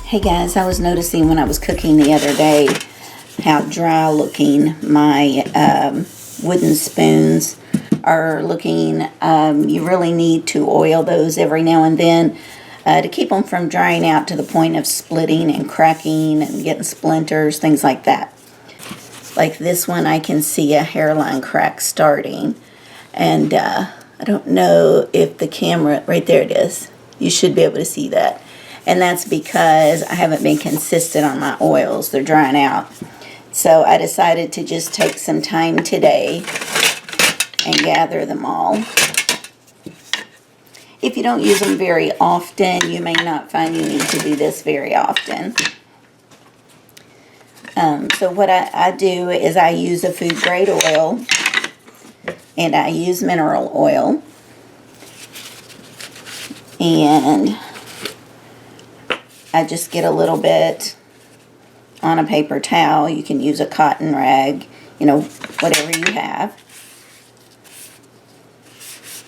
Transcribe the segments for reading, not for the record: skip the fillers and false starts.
Hey guys, I was noticing when I was cooking the other day how dry looking my wooden spoons are looking. You really need to oil those every now and then to keep them from drying out to the point of splitting and cracking and getting splinters, things like that. Like this one, I can see a hairline crack starting, and I don't know if the camera, right there it is, you should be able to see that. And that's because I haven't been consistent on my oils. They're drying out. So I decided to just take some time today and gather them all. If you don't use them very often, you may not find you need to do this very often. So what I do is I use a food grade oil, and I use mineral oil, and I just get a little bit on a paper towel. You can use a cotton rag, you know, whatever you have.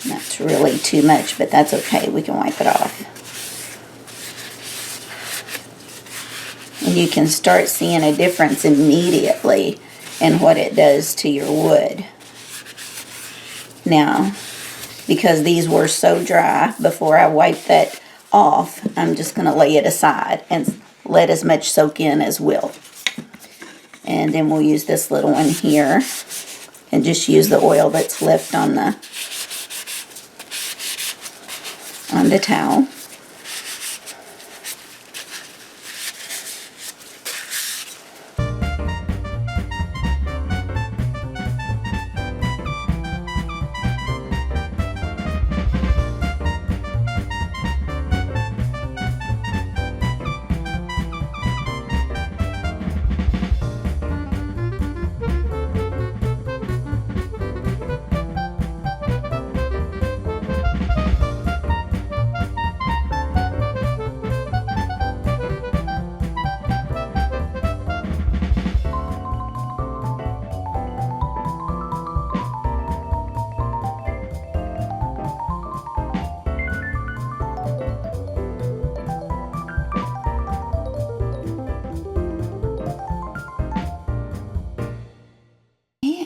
That's really too much, but that's okay. We can wipe it off. And you can start seeing a difference immediately in what it does to your wood. Now, because these were so dry before I wiped that off, I'm just going to lay it aside and let as much soak in as will. And then we'll use this little one here and just use the oil that's left on the towel.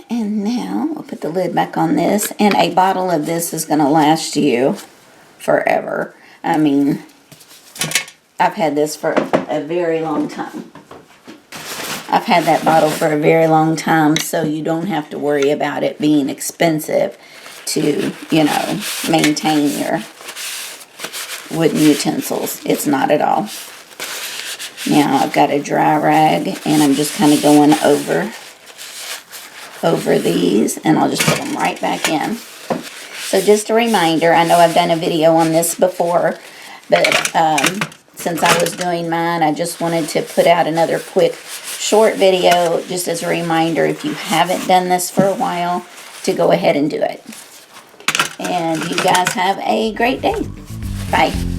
And now we'll put the lid back on this, and a bottle of this is going to last you forever. I mean, I've had this for a very long time. I've had that bottle for a very long time, so you don't have to worry about it being expensive to, you know, maintain your wooden utensils. It's not at all. Now I've got a dry rag, and I'm just kind of going over these, and I'll just put them right back in. So just a reminder, I know I've done a video on this before, but since I was doing mine, I just wanted to put out another quick short video just as a reminder, if you haven't done this for a while, to go ahead and do it. And you guys have a great day. Bye.